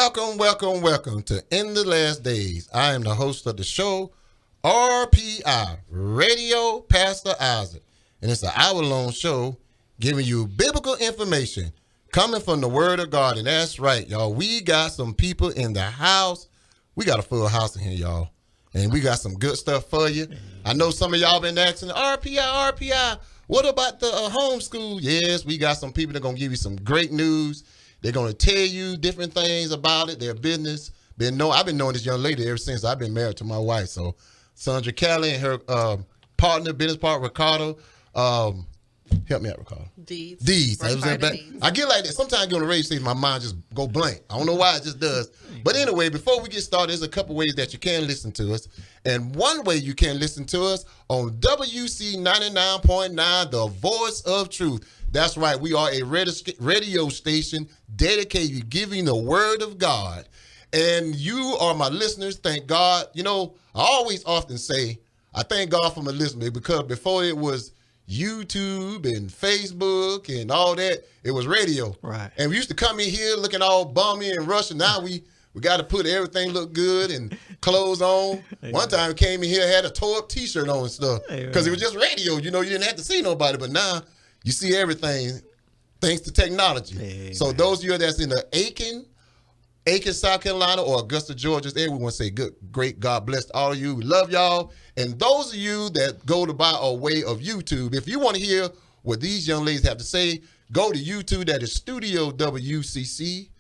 Welcome to In the Last Days. I am the host of the show, RPI, Radio Pastor Isaac. And it's an hour-long show giving you biblical information coming from the Word of God. And that's right, y'all. We got some people in the house. We got a full house in here, y'all. And we got some good stuff for you. I know some of y'all been asking, RPI, what about the homeschool? Yes, we got some people that are going to give you some great news. They're going to tell you different things about it, their business. I've been knowing this young lady ever since I've been married to my wife. So Sandra Kelly and her business partner, Ricardo. Help me out, Ricardo. Deeds. I get like that. Sometimes I get on the radio station, my mind just go blank. I don't know why, it just does. But anyway, before we get started, there's a couple ways that you can listen to us. And one way you can listen to us on WC 99.9, the voice of truth. That's right. We are a radio station dedicated giving the word of God. And you are my listeners. Thank God. You know, I always often say, I thank God for my listeners, because before it was YouTube and Facebook and all that, it was radio. Right. And we used to come in here looking all bummy and rushing. Now we got to put everything look good and clothes on. Amen. One time we came in here, had a tore up t-shirt on and stuff because it was just radio. You know, you didn't have to see nobody. But now you see everything thanks to technology. Amen. So those of you that's in the Aiken, South Carolina, or Augusta, Georgia, we want to say great God bless all of you. We love y'all. And those of you that go to by our way of YouTube, if you want to hear what these young ladies have to say, go to YouTube. That is Studio WCC,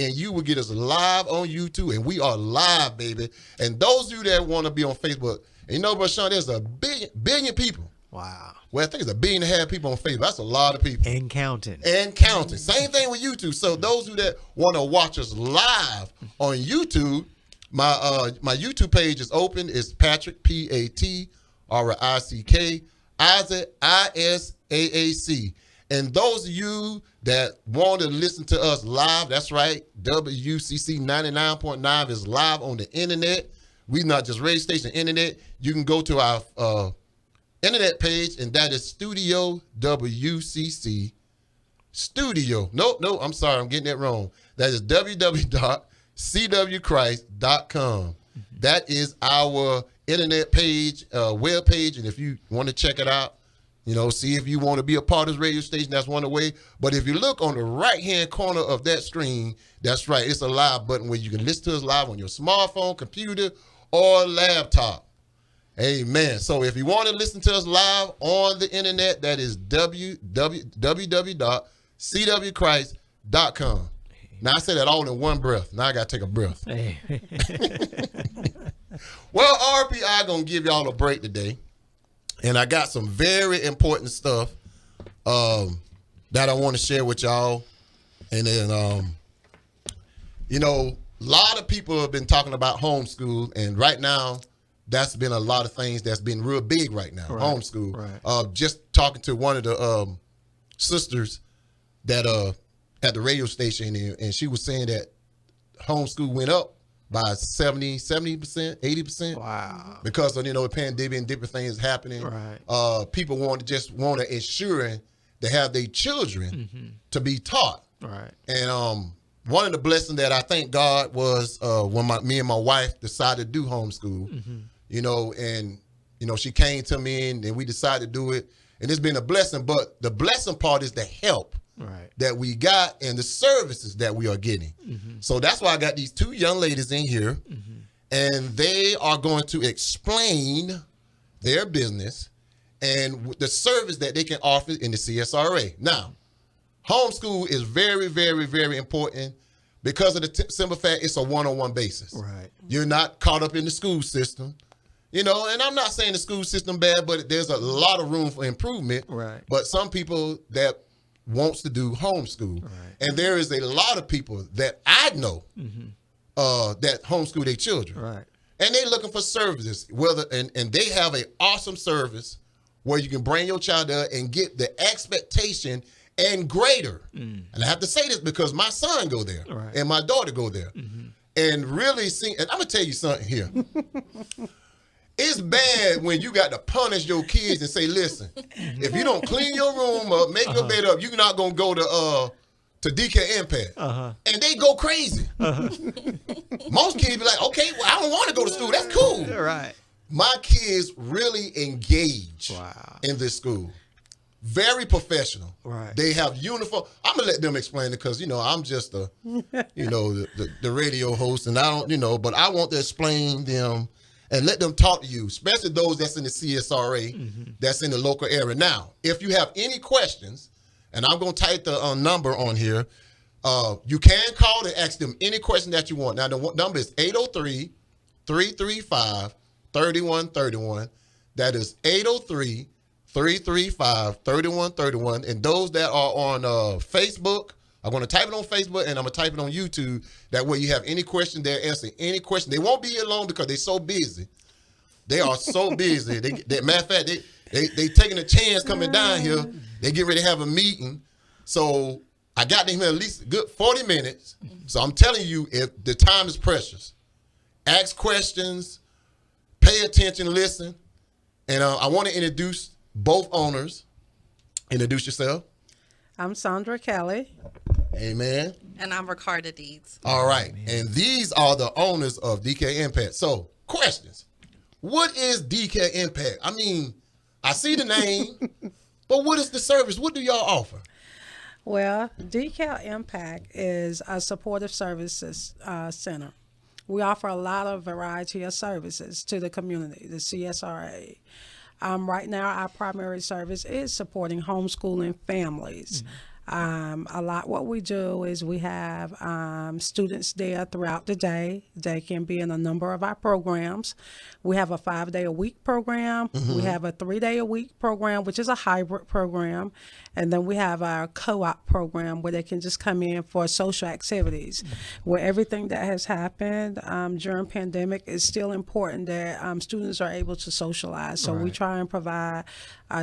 and you will get us live on YouTube. And we are live, baby. And those of you that want to be on Facebook, and you know, but Sean, there's a billion people. Wow. Well, I think it's 1.5 billion people on Facebook. That's a lot of people. And counting. Same thing with YouTube. So those of you that want to watch us live on YouTube, my YouTube page is open. It's Patrick, Patrick, Isaac, Isaac. And those of you that want to listen to us live, that's right, WCC 99.9 is live on the internet. We not just radio station, internet. You can go to our internet page, and that is Studio WCC. I'm sorry, I'm getting that wrong. That is www.cwchrist.com. That is our internet page, web page, and if you want to check it out, you know, see if you want to be a part of this radio station, that's one way. But if you look on the right-hand corner of that screen, that's right, it's a live button where you can listen to us live on your smartphone, computer, or laptop. Amen. So if you want to listen to us live on the internet, that is www.cwchrist.com. Now, I said that all in one breath. Now I got to take a breath. Well, RPI going to give y'all a break today. And I got some very important stuff that I want to share with y'all. And then, you know, a lot of people have been talking about homeschool. And right now, that's been a lot of things that's been real big right now, homeschool. Right. Just talking to one of the sisters that at the radio station, and she was saying that homeschool went up by 70%, 80%. Wow. Because of, you know, the pandemic and different things happening. Right. People want to ensure to have their children to be taught. Right. And one of the blessings that I thank God was when me and my wife decided to do homeschool. You know, and, you know, she came to me and we decided to do it. And it's been a blessing. But the blessing part is the help that we got and the services that we are getting. So that's why I got these two young ladies in here. And they are going to explain their business and the service that they can offer in the CSRA. Now, homeschool is very, very, very important because of the simple fact it's a one-on-one basis. Right. You're not caught up in the school system. You know, and I'm not saying the school system bad, but there's a lot of room for improvement. Right. But some people that wants to do homeschool. Right. And there is a lot of people that I know that homeschool their children. Right. And they're looking for services, and they have an awesome service where you can bring your child there and get the expectation and greater. And I have to say this because my son go there and my daughter go there. And really see, and I'm going to tell you something here. It's bad when you got to punish your kids and say, listen, if you don't clean your room up, make your bed up, you're not going to go to DK Mpact, and they go crazy. Most kids be like, okay, well, I don't want to go to school. That's cool. Right. My kids really engage in this school. Very professional. Right. They have uniform. I'm gonna let them explain it because I'm just the radio host, and I don't but I want to explain them and let them talk to you, especially those that's in the CSRA, that's in the local area. Now, if you have any questions, and I'm gonna type the number on here, you can call and ask them any question that you want. Now, the number is 803-335-3131. That is 803-335-3131. And those that are on Facebook, I'm going to type it on Facebook and I'm going to type it on YouTube. That way you have any question, they're answering any question. They won't be here long because they're so busy. They are so busy. Matter of fact, they taking a chance coming down here. They get ready to have a meeting. So I got them here at least a good 40 minutes. So I'm telling you, if the time is precious, ask questions, pay attention, listen. And I want to introduce both owners. Introduce yourself. I'm Sandra Kelly. Amen. And I'm Ricarda Deeds. All right. And these are the owners of DK Mpact. So, questions. What is DK Mpact? I mean, I see the name, but what is the service? What do y'all offer? Well, Dekel Mpact is a supportive services center. We offer a lot of variety of services to the community, the CSRA. Right now, our primary service is supporting homeschooling families. What we do is we have students there throughout the day. They can be in a number of our programs. We have a 5-day-a-week program. We have a 3-day-a-week program, which is a hybrid program. And then we have our co-op program where they can just come in for social activities. Where everything that has happened during pandemic, is still important that students are able to socialize. So we try and provide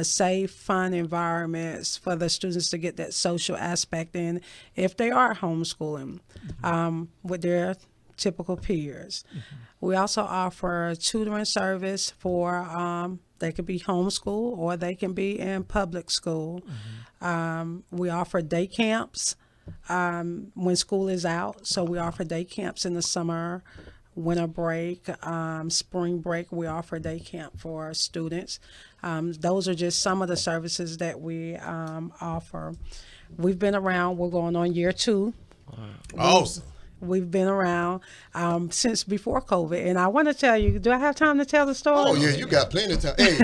safe, fun environments for the students to get that social aspect in if they are homeschooling with their typical peers. We also offer tutoring service for they could be homeschool or they can be in public school. We offer day camps when school is out. So we offer day camps in the summer, winter break, spring break. We offer day camp for students. Those are just some of the services that we offer. We've been around. We're going on year 2. Awesome. We've been around since before COVID. And I want to tell you, do I have time to tell the story? Oh, yeah, you got plenty of time. Hey,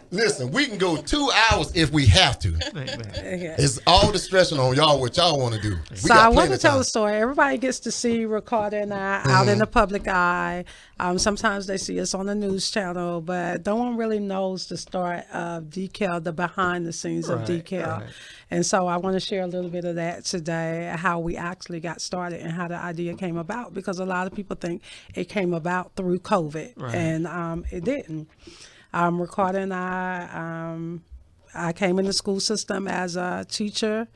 listen, we can go 2 hours if we have to. It's all discretion on y'all what y'all want to do. So I want to tell the story. Everybody gets to see Ricarda and I out in the public eye. Sometimes they see us on the news channel, but no one really knows the start of Dekel, the behind the scenes of Dekel. And so I want to share a little bit of that today, how we actually got started and how the idea came about, because a lot of people think it came about through COVID, and it didn't. Ricarda and I came in the school system as a teacher,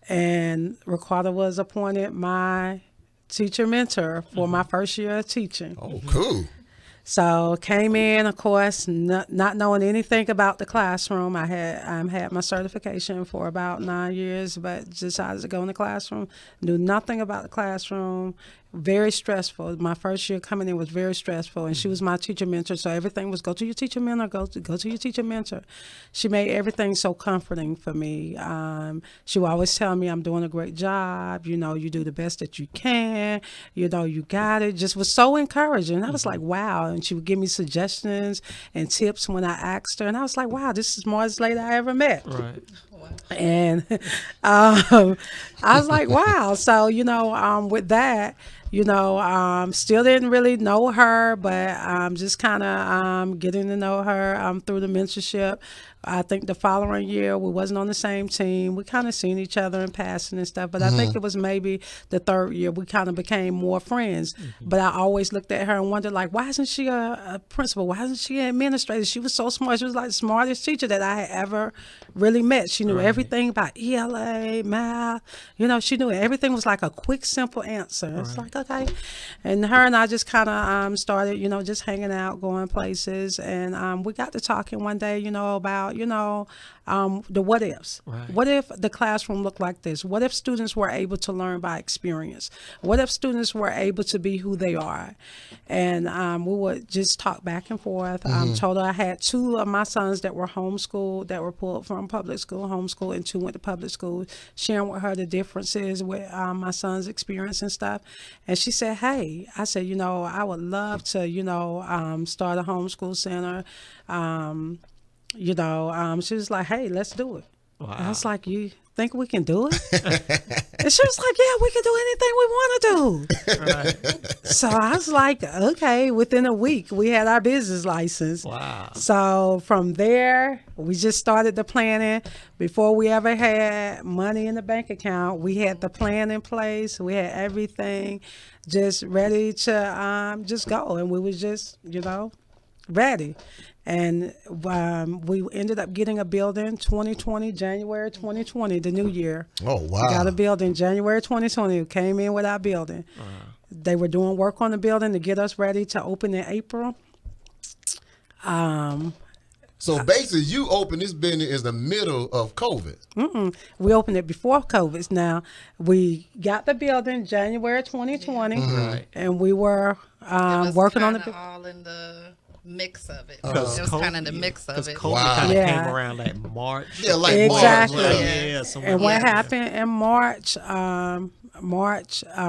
and Ricarda was appointed my teacher mentor for my first year of teaching. Oh, cool. So came in, of course, not knowing anything about the classroom. I had my certification for about 9 years, but decided to go in the classroom. Knew nothing about the classroom. Very stressful. My first year coming in was very stressful, and she was my teacher mentor. So everything was go to your teacher mentor, go to your teacher mentor. She made everything so comforting for me. She would always tell me I'm doing a great job. You do the best that you can. You got it. Just was so encouraging. I was like, wow. And she would give me suggestions and tips when I asked her, and I was like, wow, this is the smartest lady I ever met. Right. And I was like, wow. So, with that, still didn't really know her, but just kind of getting to know her through the mentorship. I think the following year, we wasn't on the same team. We kind of seen each other in passing and stuff, but I think it was maybe the third year we kind of became more friends. But I always looked at her and wondered, like, why isn't she a principal? Why isn't she an administrator? She was so smart. She was like the smartest teacher that I had ever really met. She knew everything about ELA, math. She knew everything was like a quick, simple answer. It's like, okay. And her and I just kind of started, just hanging out, going places. And we got to talking one day, about, the what ifs. Right. What if the classroom looked like this? What if students were able to learn by experience? What if students were able to be who they are? And we would just talk back and forth. Told her I had 2 of my sons that were homeschooled, that were pulled from public school, homeschool, and 2 went to public school, sharing with her the differences with my son's experience and stuff. And she said, hey, I said, I would love to, start a homeschool center. She was like, hey, let's do it. Wow. I was like, you think we can do it? And she was like, yeah, we can do anything we want to do. Right. So I was like, okay, within a week, we had our business license. Wow. So from there, we just started the planning. Before we ever had money in the bank account, we had the plan in place. We had everything just ready to just go. And we was just, ready. And we ended up getting a building January 2020, the new year. Oh, wow. We got a building January 2020. We came in with our building. Wow. They were doing work on the building to get us ready to open in April. So basically, you opened this business in the middle of COVID. We opened it before COVID. Now, we got the building January 2020, Right. and we were It was working on the kinda all in the mix of it. Because It was kind of the mix of it. COVID Wow. kind of Yeah. came around like March. Yeah, like Exactly. March. Yeah. somewhere And what like that. happened in March,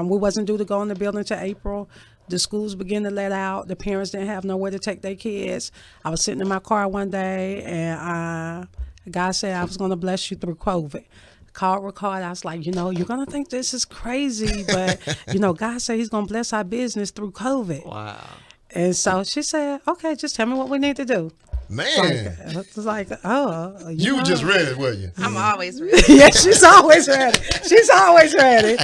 we wasn't due to go in the building until April. The schools began to let out. The parents didn't have nowhere to take their kids. I was sitting in my car one day, and God said I was going to bless you through COVID. Called record. I was like, you're going to think this is crazy, but, God said he's going to bless our business through COVID. Wow. And so she said, okay, just tell me what we need to do. Man, It's like, oh. you were just ready, were you? I'm always ready. Yeah, she's always ready. She's always ready.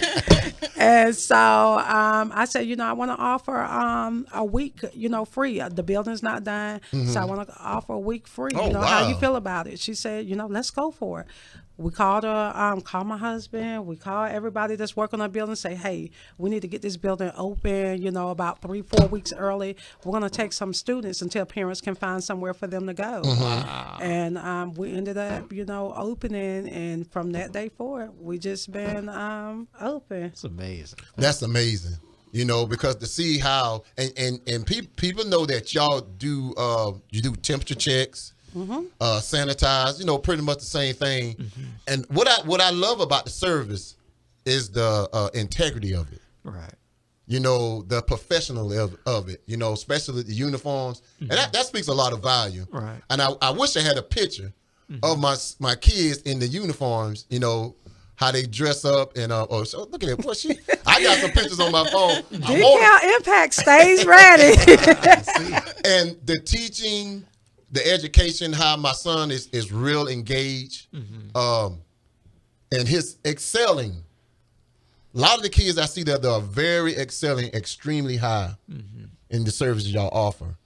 And so I said, I want to offer a week, free. The building's not done, so I want to offer a week free. Oh, How you wow. feel about it? She said, let's go for it. We called her, called my husband. We called everybody that's working on the building. Say, hey, we need to get this building open. About 3-4 weeks early. We're gonna take some students until parents can find somewhere for them to go. Wow. And we ended up, opening. And from that day forward, we just been open. It's amazing. That's amazing. Because to see how and people know that y'all do you do temperature checks, sanitize, pretty much the same thing. And what I love about the service is the integrity of it. Right. The professional of it, especially the uniforms. And that speaks a lot of value. Right. And I wish I had a picture of my kids in the uniforms, how they dress up and so look at it. I got some pictures on my phone. Dekel Mpact stays ready. And the teaching, the education, how my son is real engaged, and his excelling. A lot of the kids I see that are very excelling, extremely high in the services y'all offer.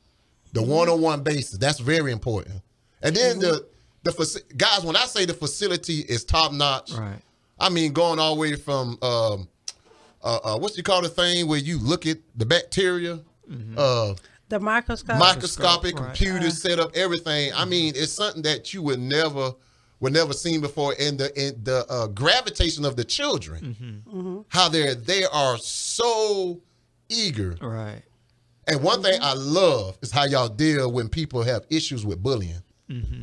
The one-on-one basis, that's very important. And then the guys, when I say the facility is top notch, Right. I mean going all the way from what you call the thing where you look at the bacteria, The microscope. microscopic Right. computers set up, everything. I mean, it's something that you would never seen before. And the gravitation of the children, how they are so eager. Right. And one thing I love is how y'all deal when people have issues with bullying.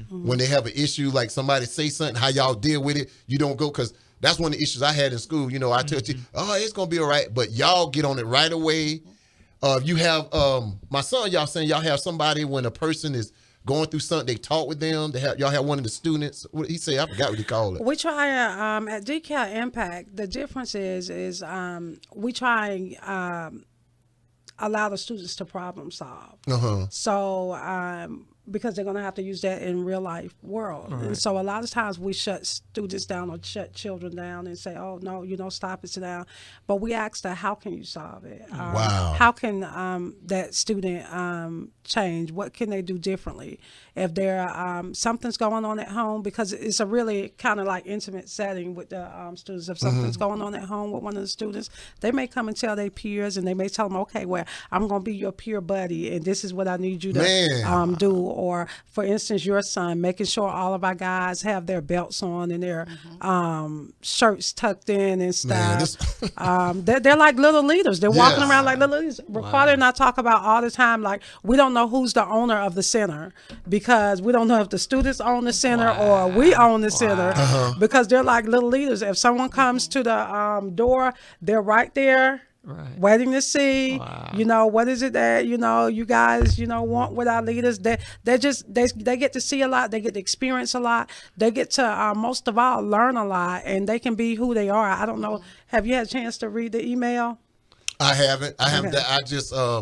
When they have an issue, like somebody say something, how y'all deal with it. You don't go, because that's one of the issues I had in school. I tell you, it's gonna be all right, but y'all get on it right away. You have my son. Y'all saying y'all have somebody when a person is going through something, they talk with them. Y'all have one of the students. What he say? I forgot what he called it. We try at Dekel Mpact. The difference is we try and allow the students to problem solve. So because they're going to have to use that in real life world. And so a lot of times we shut students down or shut children down and say, oh, no, stop it, sit down. But we ask them, how can you solve it? Wow. How can that student change? What can they do differently? If there something's going on at home, because it's a really kind of like intimate setting with the students. If something's going on at home with one of the students, they may come and tell their peers, and they may tell them, okay, well, I'm going to be your peer buddy, and this is what I need you to do. Or, for instance, your son, making sure all of our guys have their belts on and their shirts tucked in and stuff. They're like little leaders. They're walking around like little leaders. Ricardo and I talk about all the time, like, we don't know who's the owner of the center, because we don't know if the students own the center or we own the center, because they're like little leaders. If someone comes to the door, they're right there. Right. Waiting to see, what is it that, you guys, want with our leaders. They get to see a lot. They get to experience a lot. They get to, most of all, learn a lot, and they can be who they are. I don't know. Have you had a chance to read the email? I haven't. I haven't. Okay. I just, I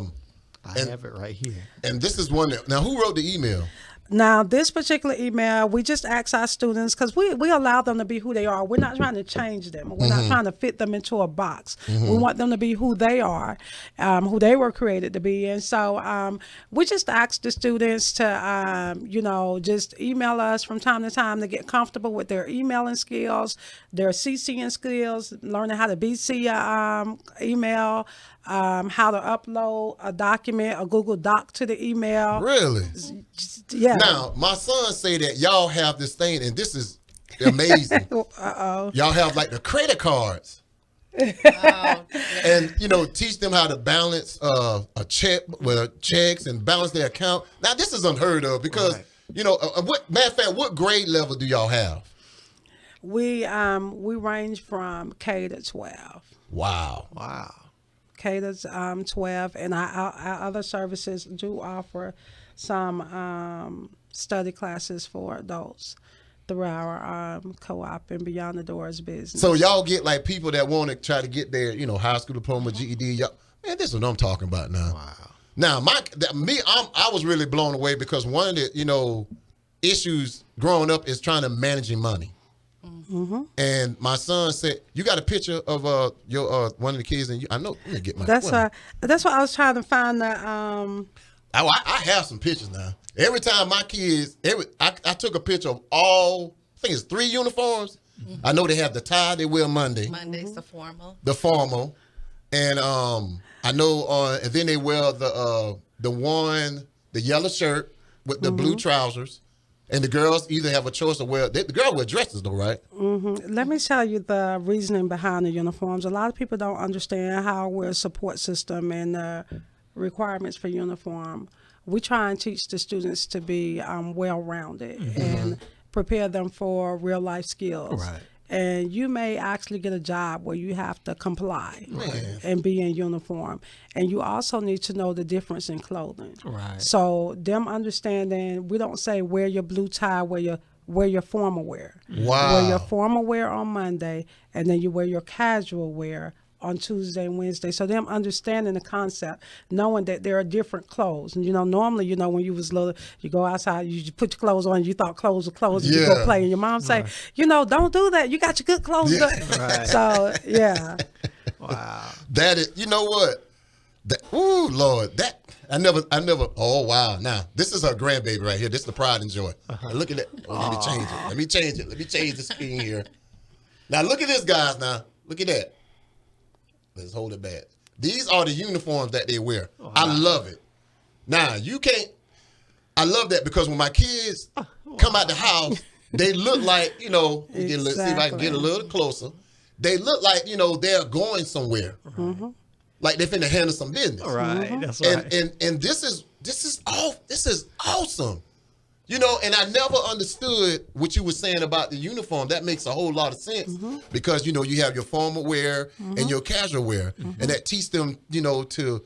have it right here. And this is one now, who wrote the email? Now, this particular email, we just ask our students, because we allow them to be who they are. We're not trying to change them. We're not trying to fit them into a box. We want them to be who they are, who they were created to be. And so we just ask the students to, just email us from time to time to get comfortable with their emailing skills, their CCing skills, learning how to BC email, how to upload a document, a Google Doc to the email. Really? Yeah. Now, my son say that y'all have this thing, and this is amazing. Y'all have like the credit cards. And, teach them how to balance a check with checks and balance their account. Now, this is unheard of because, matter of fact, what grade level do y'all have? We range from K to 12. Wow. K to 12, and our other services do offer some study classes for adults through our co-op and Beyond the Doors business. So y'all get like people that want to try to get their, high school diploma, GED. Y'all, man, this is what I'm talking about now. Wow. Now, I was really blown away because one of the, issues growing up is trying to manage your money. Mm-hmm. And my son said, "You got a picture of your one of the kids?" And I know. Let me get my. That's why I was trying to find the. I have some pictures now. Every time my kids, I took a picture of all. I think it's 3 uniforms. Mm-hmm. I know they have the tie they wear Monday. Monday's the formal. The formal, and I know and then they wear the yellow shirt with the blue trousers. And the girls either have a choice of the girl wear dresses though, right? Mm-hmm. Let me tell you the reasoning behind the uniforms. A lot of people don't understand how we're a support system and the requirements for uniform. We try and teach the students to be well-rounded and prepare them for real life skills. Right. And you may actually get a job where you have to comply and be in uniform. And you also need to know the difference in clothing. Right. So them understanding, we don't say wear your blue tie, wear your formal wear. Wow. Wear your formal wear on Monday, and then you wear your casual wear on Tuesday and Wednesday. So them understanding the concept, knowing that there are different clothes. And, normally, when you was little, you go outside, you just put your clothes on, you thought clothes were clothes, and you go play. And your mom say, don't do that. You got your good clothes. Yeah. Right. So, yeah. Wow. That is, you know what? Ooh, Lord, I never, oh, wow. Now, this is her grandbaby right here. This is the pride and joy. Look at that. Let me change it. Let me change the screen here. Now, look at this, guys, now. Look at that. Let's hold it back. These are the uniforms that they wear. Wow. I love it. Now, I love that because when my kids come out the house, they look like, see if I can get a little closer. They look like, they're going somewhere. Mm-hmm. Like they're finna handle some business. Right, that's right. And this is awesome. And I never understood what you were saying about the uniform. That makes a whole lot of sense because, you have your formal wear and your casual wear. And that teach them, to,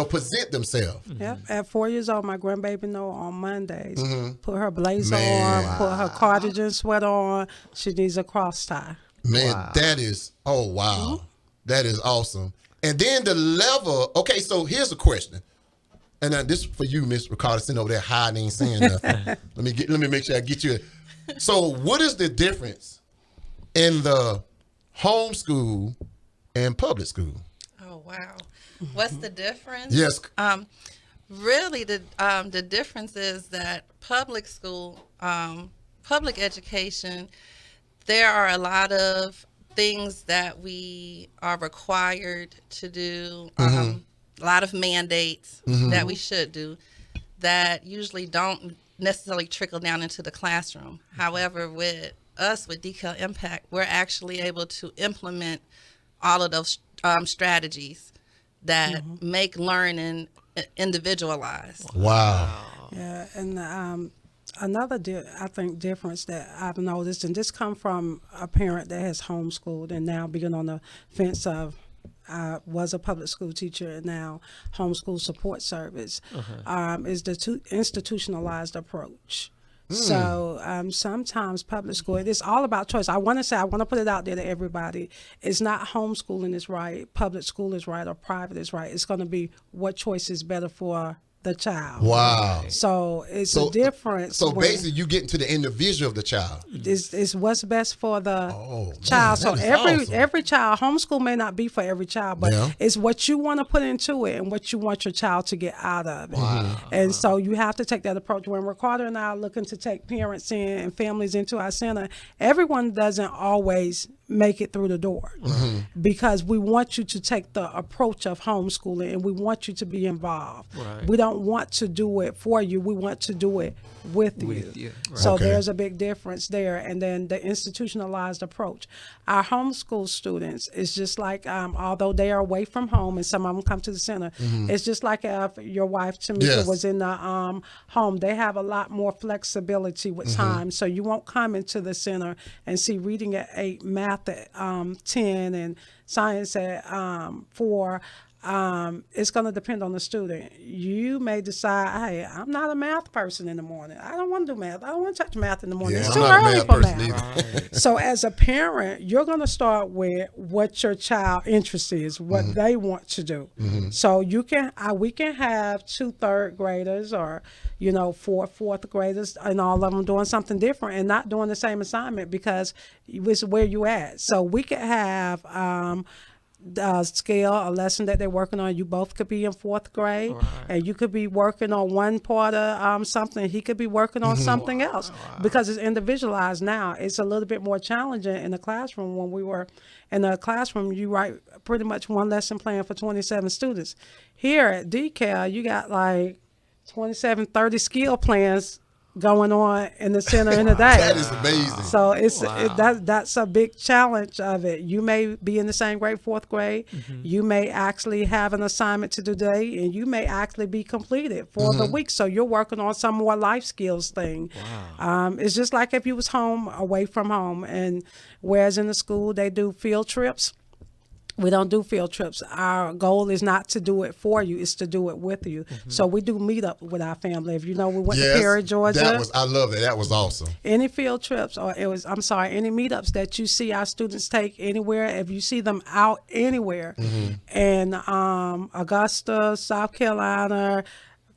present themselves. Yep. At 4 years old, my grandbaby know on Mondays, put her blazer on, put her cardigan sweater on. She needs a cross tie. Man, that is, that is awesome. And then the level, okay, so here's a question. and this for you, Miss Ricardo, sitting over there hiding, ain't saying nothing. let me make sure I get you. So, what is the difference in the homeschool and public school? Oh wow, what's the difference? Yes. Really, the difference is that public school, public education, there are a lot of things that we are required to do, a lot of mandates that we should do that usually don't necessarily trickle down into the classroom. However, with us, with Dekel Mpact, we're actually able to implement all of those strategies that make learning individualized. Wow. Yeah, and another I think difference that I've noticed, and this come from a parent that has homeschooled and now being on the fence of was a public school teacher and now homeschool support service, is the institutionalized approach. So sometimes public school, it's all about choice. I want to put it out there to everybody. It's not homeschooling is right, public school is right, or private is right. It's going to be what choice is better for the child. Wow. So it's a difference. So basically, you get into the individual of the child. It's what's best for the child. Man, so awesome. every child, homeschool may not be for every child, but it's what you want to put into it and what you want your child to get out of it. Wow. And so you have to take that approach. When Ricardo and I are looking to take parents in and families into our center, everyone doesn't always make it through the door because we want you to take the approach of homeschooling and we want you to be involved. Right. We don't want to do it for you. We want to do it with you. Right. So Okay. there's a big difference there. And then the institutionalized approach. Our homeschool students is just like, although they are away from home and some of them come to the center, it's just like if your wife, Tamika, was in the home. They have a lot more flexibility with time. So you won't come into the center and see reading at 8, math at 10, and science at 4. It's going to depend on the student. You may decide, hey, I'm not a math person in the morning. I don't want to do math. I don't want to touch math in the morning. Yeah, it's I'm too not a early math for person math. either. So as a parent, you're going to start with what your child interest is, what they want to do. So you can, we can have 2 3rd graders or 4 4th graders, and all of them doing something different and not doing the same assignment because it's where you at. So we could have scale, a lesson that they're working on. You both could be in 4th grade, and you could be working on one part of something. He could be working on something else because it's individualized now. It's a little bit more challenging in the classroom. When we were in the classroom, you write pretty much one lesson plan for 27 students. Here at Dekel, you got like 27, 30 skill plans going on in the center in the day. That is amazing. So that's a big challenge of it. You may be in the same grade, 4th grade. You may actually have an assignment to do today, and you may actually be completed for the week. So you're working on some more life skills thing. It's just like if you was home, away from home, and whereas in the school they do field trips. We don't do field trips. Our goal is not to do it for you; it's to do it with you. So we do meet up with our family. If we went to Perry, Georgia. I love that. That was awesome. Any field trips, or any meetups that you see our students take anywhere, if you see them out anywhere, in Augusta, South Carolina,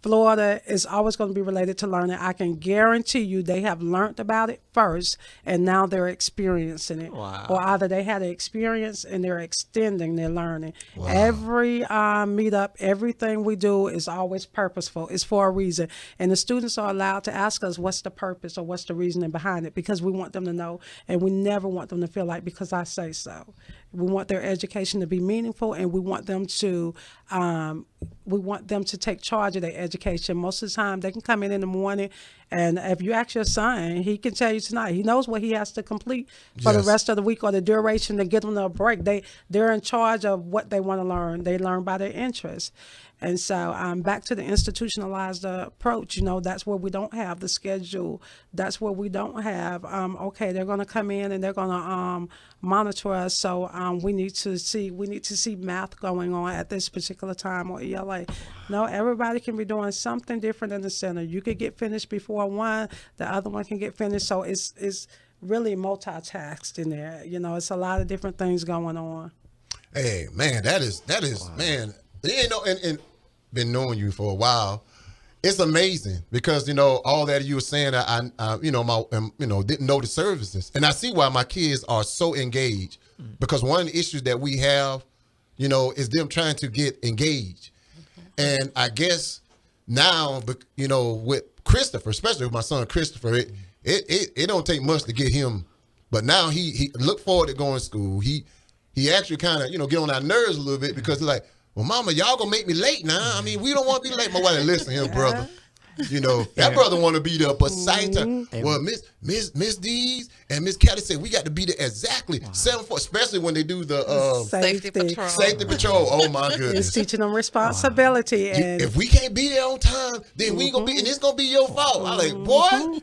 Florida, is always going to be related to learning. I can guarantee you they have learned about it first, and now they're experiencing it. Wow. Or either they had an experience and they're extending their learning. Every meetup, everything we do is always purposeful. It's for a reason. And the students are allowed to ask us what's the purpose or what's the reasoning behind it, because we want them to know, and we never want them to feel like because I say so. We want their education to be meaningful, and we want them to take charge of their education. Most of the time, they can come in the morning, and if you ask your son, he can tell you tonight. He knows what he has to complete for the rest of the week or the duration to get them a break. They're in charge of what they want to learn. They learn by their interests. And so back to the institutionalized approach, that's where we don't have the schedule. That's where we don't have, they're going to come in and they're going to monitor us. So we need to see math going on at this particular time, or ELA. No, everybody can be doing something different in the center. You could get finished before one, the other one can get finished. So it's really multitasked in there. It's a lot of different things going on. Hey, man, that is man. And been knowing you for a while. It's amazing because, you know, all that you were saying, I you know, didn't know the services. And I see why my kids are so engaged because one of the issues that we have, you know, is them trying to get engaged. And I guess now, you know, with Christopher, especially with my son Christopher, it don't take much to get him. But now he look forward to going to school. He actually kind of, you know, get on our nerves a little bit because he's like, well, Mama, y'all gonna make me late now. I mean, we don't want to be late. My wife, listen here, brother. You know, that brother want to be there precise time. Well, Miss Dees and Miss Kelly said we got to be there exactly 7:40, especially when they do the safety patrol. Safety patrol. Oh my goodness! It's teaching them responsibility. And if we can't be there on time, then we gonna be, and it's gonna be your fault. I'm like, boy,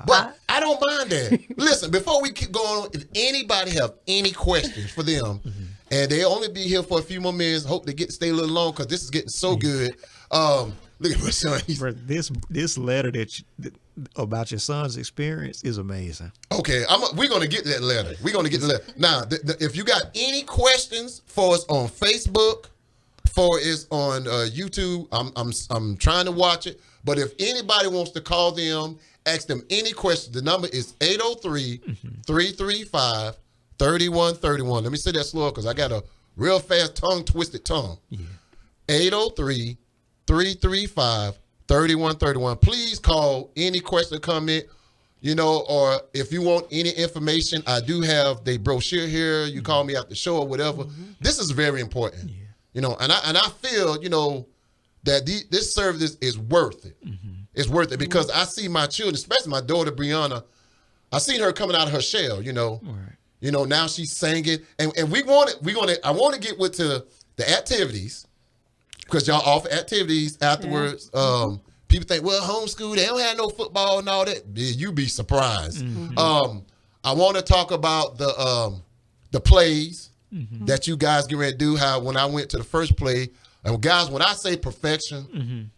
but I don't mind that. Listen, before we keep going, if anybody have any questions for them. And they only be here for a few more minutes. Hope they get to stay a little long because this is getting so good. Look at my son. This letter about your son's experience is amazing. Okay, we're gonna get that letter. We're gonna get the letter. Now, if you got any questions for us on Facebook, for us on YouTube, I'm trying to watch it. But if anybody wants to call them, ask them any questions. The number is 803-335. 3131. Let me say that slower because I got a real fast twisted tongue. 803-335-3131. Please call any question or comment, you know, or if you want any information, I do have the brochure here. You call me after the show or whatever. This is very important. You know, and I feel, you know, that this service is worth it. It's worth it because I see my children, especially my daughter Brianna, I seen her coming out of her shell, you know. You know, now she's singing, and I want to get to the activities because y'all offer activities afterwards. People think, well, homeschool, they don't have no football and all that. You'd be surprised. I want to talk about the plays that you guys get ready to do. How when I went to the first play, and guys, when I say perfection,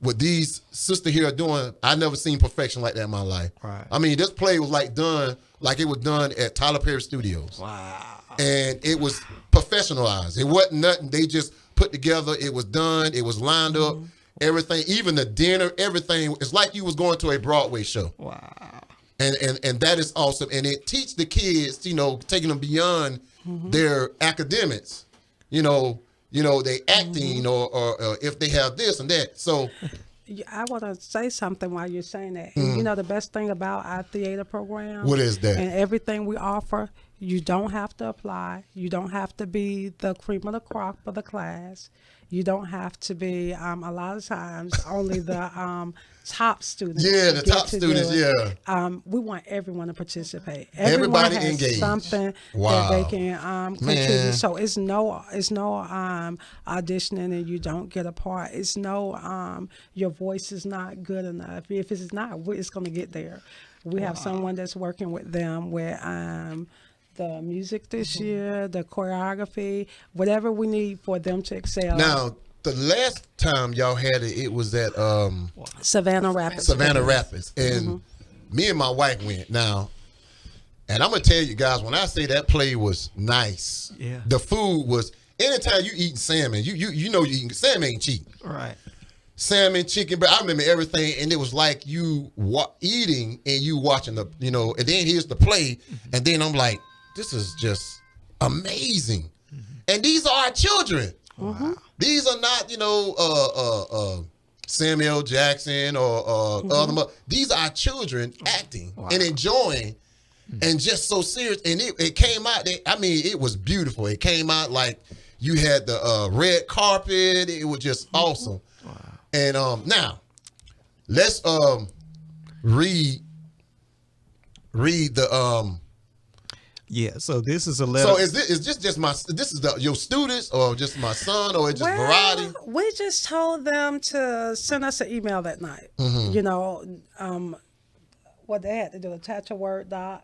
what these sisters here are doing, I never seen perfection like that in my life. Right. I mean, this play was done like it was done at Tyler Perry Studios. Wow. And it was professionalized. It wasn't nothing they just put together. It was done. It was lined up. Everything, even the dinner, everything. It's like you was going to a Broadway show. Wow. And that is awesome. And it teach the kids, you know, taking them beyond their academics, you know, they acting or if they have this and that. So I want to say something while you're saying that. And you know, the best thing about our theater program. What is that? And everything we offer, you don't have to apply. You don't have to be the cream of the crop of the class. You don't have to be, a lot of times, only the top students. Yeah, the top students, We want everyone to participate. Everybody Everyone has engaged. Something that they can contribute. So it's no auditioning and you don't get a part. It's no your voice is not good enough. If it's not, it's going to get there. We have someone that's working with them with the music this year, the choreography, whatever we need for them to excel. Now, the last time y'all had it was at Savannah Rapids. And me and my wife went. Now, and I'm going to tell you guys, when I say that play was nice, the food was, anytime you eating salmon, you know you eating, salmon ain't cheap. Right. Salmon, chicken, but I remember everything, and it was like you eating and you watching the, you know, and then here's the play, and then I'm like, this is just amazing. And these are our children. Wow. These are not, you know, Samuel Jackson or other. These are our children acting and enjoying and just so serious. And it came out, it was beautiful. It came out like you had the red carpet. It was just awesome. Wow. And now, let's read the Yeah, so this is a letter. So is this just your students or just my son or just variety? We just told them to send us an email that night. You know, what they had to do, attach a Word doc.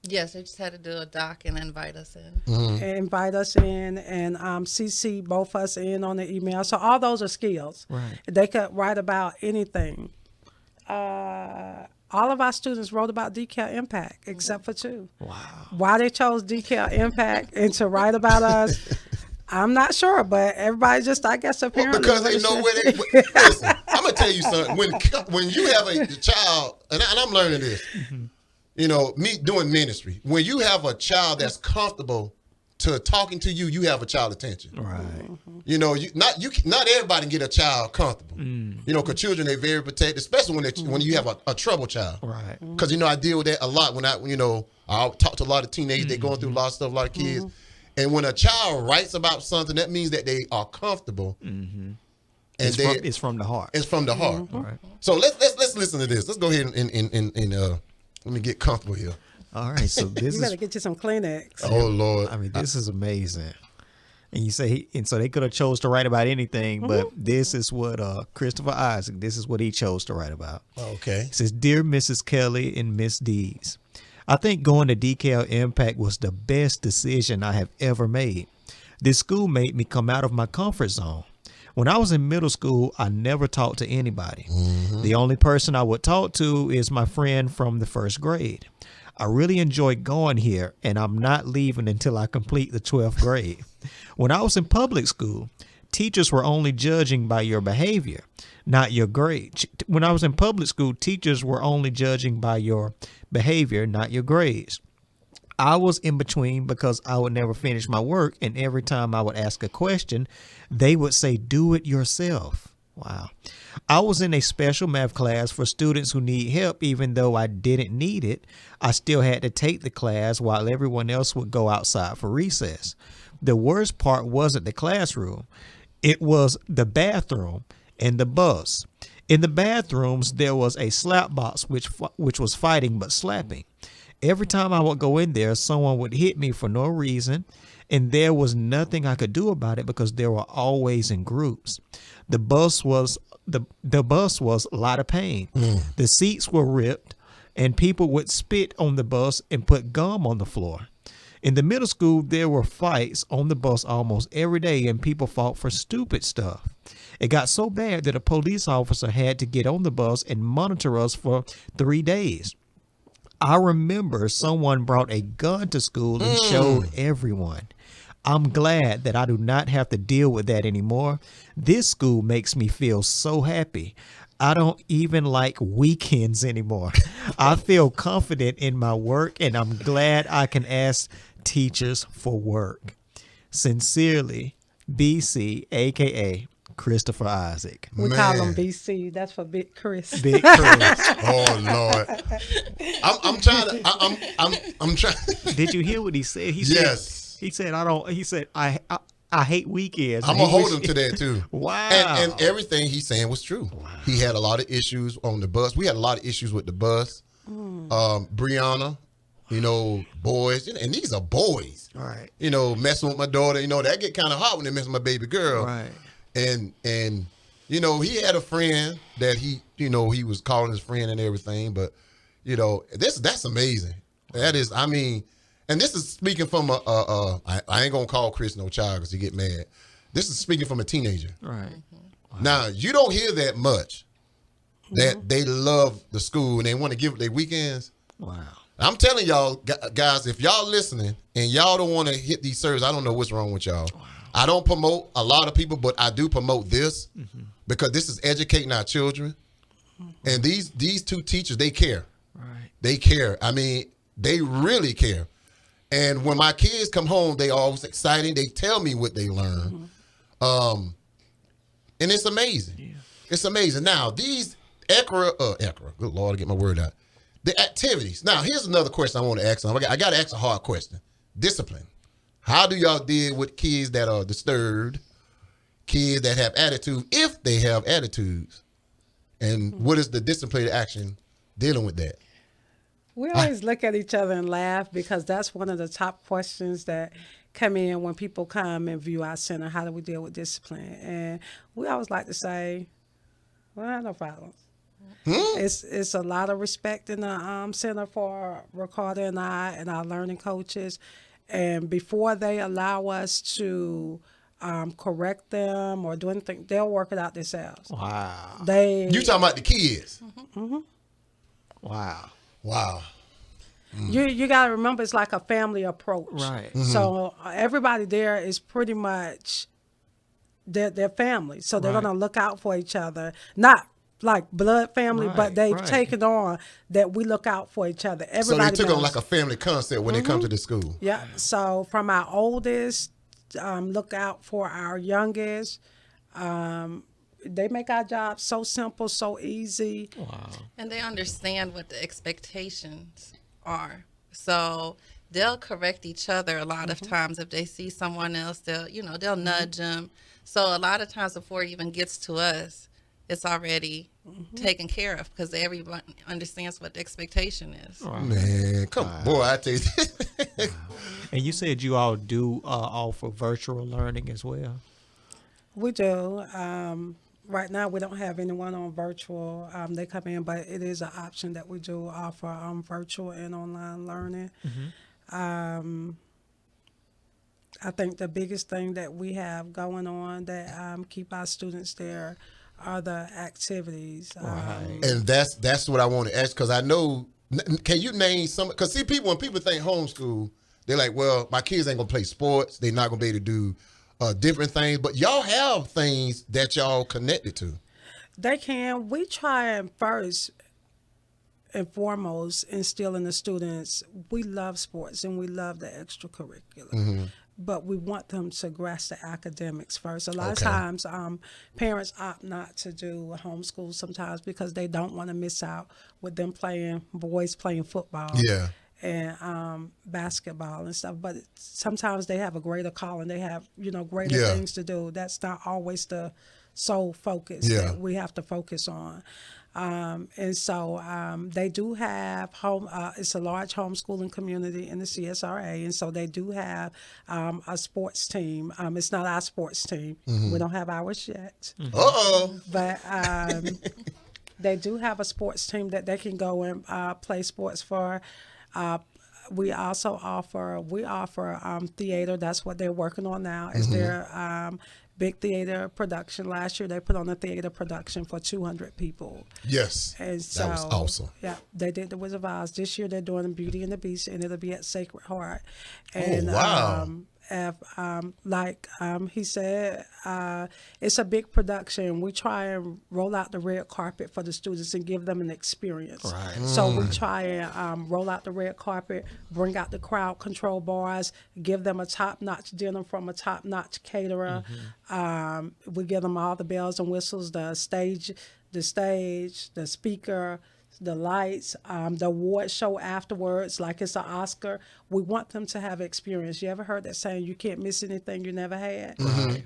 Yes, they just had to do a doc and invite us in. Invite us in and CC both us in on the email. So all those are skills. Right. They could write about anything. All of our students wrote about Dekel Mpact, except for two. Wow. Why they chose Dekel Mpact and to write about us, I'm not sure, but everybody just, I guess, apparently. Because they know where they. Listen, I'm gonna tell you something. When you have a child, and I'm learning this, you know, me doing ministry. When you have a child that's comfortable to talking to you, you have a child attention. Right. You know, not everybody can get a child comfortable. You know, because children, they're very protected, especially when you have a troubled child. Right. Because you know, I deal with that a lot when I talk to a lot of teenagers. They're going through a lot of stuff, a lot of kids. And when a child writes about something, that means that they are comfortable. And It's from the heart. It's from the heart. Right. So let's listen to this. Let's go ahead and let me get comfortable here. All right. So this You is. better get you some Kleenex. Oh Lord. I mean, this is amazing. And you say, and so they could have chose to write about anything, but this is what Christopher Isaac. This is what he chose to write about. Okay. It says, "Dear Mrs. Kelly and Miss Dees, I think going to Dekel Mpact was the best decision I have ever made. This school made me come out of my comfort zone. When I was in middle school, I never talked to anybody. The only person I would talk to is my friend from the first grade. I really enjoyed going here, and I'm not leaving until I complete the 12th grade. When I was in public school, teachers were only judging by your behavior, not your grade. When I was in public school, teachers were only judging by your behavior, not your grades. I was in between because I would never finish my work, and every time I would ask a question, they would say, 'Do it yourself.' Wow. I was in a special math class for students who need help. Even though I didn't need it, I still had to take the class while everyone else would go outside for recess. The worst part wasn't the classroom. It was the bathroom and the bus. In the bathrooms, there was a slap box which was fighting but slapping. Every time I would go in there, someone would hit me for no reason, and there was nothing I could do about it because they were always in groups. The bus was a lot of pain. The seats were ripped, and people would spit on the bus and put gum on the floor. In the middle school, there were fights on the bus almost every day, and people fought for stupid stuff. It got so bad that a police officer had to get on the bus and monitor us for 3 days. I remember someone brought a gun to school and showed everyone. I'm glad that I do not have to deal with that anymore. This school makes me feel so happy. I don't even like weekends anymore. I feel confident in my work, and I'm glad I can ask teachers for work. Sincerely, BC, a.k.a. Christopher Isaac." We call him BC. That's for Big Chris. Big Chris. Oh Lord. I'm trying to. I'm trying. Did you hear what he said? Yes. He said, I hate weekends. I'm gonna hold him to that too. Wow. And everything he's saying was true. Wow. He had a lot of issues on the bus. We had a lot of issues with the bus. Brianna, you know, boys, and these are boys. Right. You know, messing with my daughter. You know, that get kind of hot when they mess with my baby girl. Right. And you know, he had a friend that he was calling his friend and everything. But you know, that's amazing. That is, I mean. And this is speaking from I ain't gonna call Chris no child because he get mad. This is speaking from a teenager. Right. Wow. Now you don't hear that much. That they love the school and they want to give it their weekends. Wow. I'm telling y'all guys, if y'all listening and y'all don't want to hit these services, I don't know what's wrong with y'all. Wow. I don't promote a lot of people, but I do promote this because this is educating our children. And these two teachers, they care. Right. They care. I mean, they really care. And when my kids come home, they always exciting. They tell me what they learn. And it's amazing. Yeah. It's amazing. Now, these ECRA, good Lord, to get my word out. The activities. Now, here's another question I want to ask them. I got to ask a hard question. Discipline. How do y'all deal with kids that are disturbed, kids that have attitude, if they have attitudes? And what is the disciplinary action dealing with that? We always look at each other and laugh because that's one of the top questions that come in when people come and view our center. How do we deal with discipline? And we always like to say, well, I have no problems. It's a lot of respect in the center for Ricardo and I and our learning coaches. And before they allow us to correct them or do anything, they'll work it out themselves. Wow. You talking about the kids? Wow. Wow. You got to remember it's like a family approach. Right. So everybody there is pretty much their family. So they're Right. going to look out for each other. Not like blood family, Right, but they've right. taken on that we look out for each other. So Everybody they took on knows. like a family concept when they come to the school. Yeah. So from our oldest, look out for our youngest. They make our job so simple, so easy. Wow. And they understand what the expectations are. So they'll correct each other a lot of times. If they see someone else, they'll nudge them. So a lot of times before it even gets to us, it's already taken care of because everyone understands what the expectation is. Man, come on, boy, I tell you. And you said you all do offer virtual learning as well? We do. Right now, we don't have anyone on virtual. They come in, but it is an option that we do offer virtual and online learning. I think the biggest thing that we have going on that keep our students there are the activities. And that's what I want to ask, because I know, can you name some, because see, when people think homeschool, they're like, well, my kids ain't gonna play sports, they're not gonna be able to do different things, but y'all have things that y'all connected to. They can. We try and first and foremost instill in the students, we love sports and we love the extracurricular. But we want them to grasp the academics first. A lot of times, parents opt not to do homeschool sometimes because they don't want to miss out with them boys playing football. Yeah. And basketball and stuff, but sometimes they have a greater calling. They have, greater things to do. That's not always the sole focus that we have to focus on. And so they do have it's a large homeschooling community in the CSRA, and so they do have a sports team. It's not our sports team. We don't have ours yet. But they do have a sports team that they can go and play sports for. We also offer theater. That's what they're working on now. Is their big theater production. Last year they put on a theater production for 200 people. Yes, And so, that was awesome. Yeah, they did The Wizard of Oz. This year they're doing Beauty and the Beast, and it'll be at Sacred Heart. And, wow. Like he said, it's a big production. We try and roll out the red carpet for the students and give them an experience. Right. So we try and roll out the red carpet, bring out the crowd control bars, give them a top-notch dinner from a top-notch caterer. We give them all the bells and whistles, the stage, the speaker, the lights, the award show afterwards, like it's an Oscar. We want them to have experience. You ever heard that saying, you can't miss anything you never had?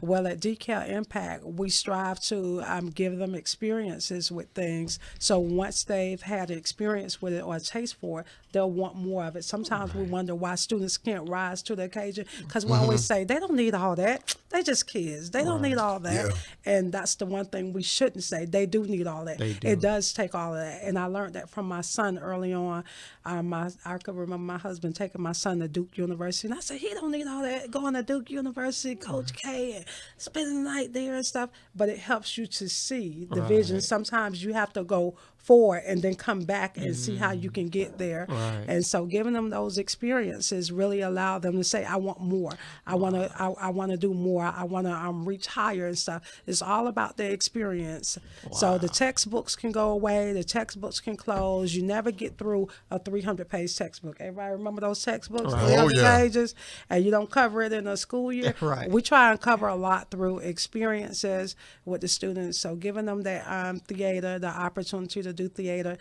Well, at Dekel Mpact, we strive to give them experiences with things. So once they've had an experience with it or a taste for it, they'll want more of it. Sometimes we wonder why students can't rise to the occasion, because we always say, they don't need all that. They just kids. They don't need all that. Yeah. And that's the one thing we shouldn't say. They do need all that. They do. It does take all of that. And I learned that from my son early on. I could remember my husband taking my son to Duke University. And I said, he don't need all that, going to Duke University, Coach K, and spending the night there and stuff. But it helps you to see the vision. Sometimes you have to go forward and then come back and see how you can get there. Right. And so giving them those experiences really allow them to say, I want more. I want to do more. I want to reach higher and stuff. It's all about the experience. So the textbooks can go away. The textbooks can close. You never get through a 300-page textbook. Everybody remember those textbooks? Right. 300 Oh, yeah. pages, and you don't cover it in a school year. Right. We try and cover a lot through experiences with the students. So giving them that theater, the opportunity to do theater.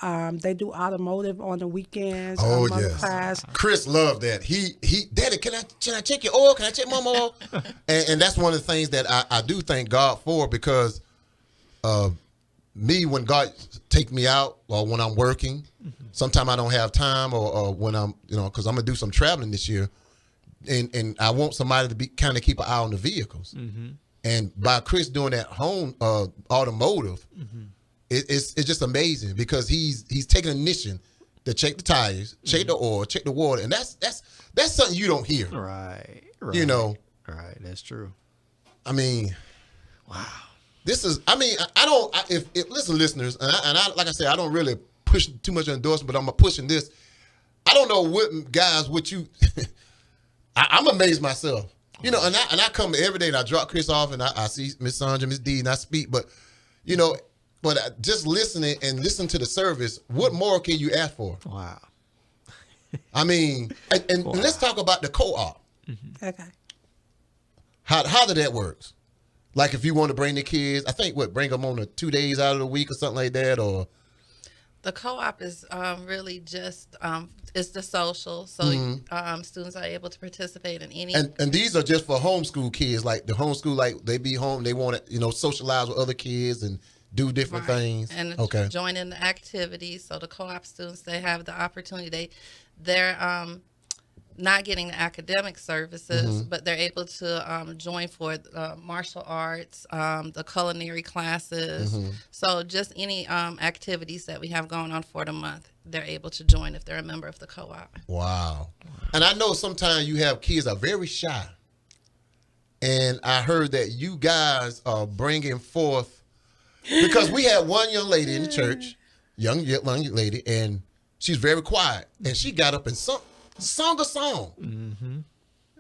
They do automotive on the weekends. Oh, on yes. class. Chris loved that. He Daddy, can I check your oil? Can I check Mama oil? and that's one of the things that I do thank God for, because me, when God take me out or when I'm working, sometimes I don't have time, or when I'm, because I'm going to do some traveling this year, and I want somebody to be kind of keep an eye on the vehicles. And by Chris doing that home automotive, it's just amazing, because he's taking a mission to check the tires, check the oil, check the water, and that's something you don't hear. Right. Right. That's true. I mean, Wow. this is. I mean, I don't. If listen, listeners, and I like I said, I don't really push too much endorsement, but I'm pushing this. I don't know what you. I'm amazed myself. You know, and I come every day and I drop Chris off and I see Miss Sandra, Miss D, and I speak. But, you know, just listening and listen to the service, what more can you ask for? Wow. I mean, and let's talk about the co-op. Okay. How did that work? Like if you want to bring the kids, I think bring them on 2 days out of the week or something like that, or. The co-op is really just it's the social, so students are able to participate in any. And these are just for homeschool kids, like the homeschool, like they be home, they want to socialize with other kids and do different things. And okay. Join in the activities. So the co-op students, they have the opportunity. They're not getting the academic services, but they're able to join for martial arts, the culinary classes. So just any activities that we have going on for the month, they're able to join if they're a member of the co-op. Wow. And I know sometimes you have kids that are very shy. And I heard that you guys are bringing forth, because we had one young lady in the church, young lady, and she's very quiet. And she got up and sung a song.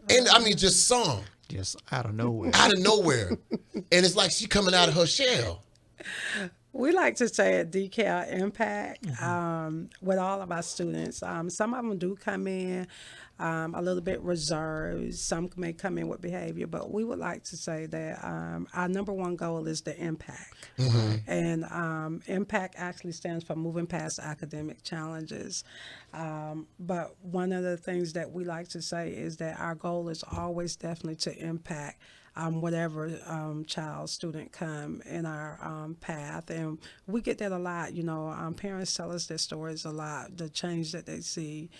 And I mean, just sung. Just out of nowhere. Out of nowhere. And it's like she coming out of her shell. We like to say at Dekel Impact with all of our students. Some of them do come in a little bit reserved. Some may come in with behavior, but we would like to say that our number one goal is the impact. And impact actually stands for moving past academic challenges. But one of the things that we like to say is that our goal is always definitely to impact whatever child, student come in our path. And we get that a lot. You know, parents tell us their stories a lot, the change that they see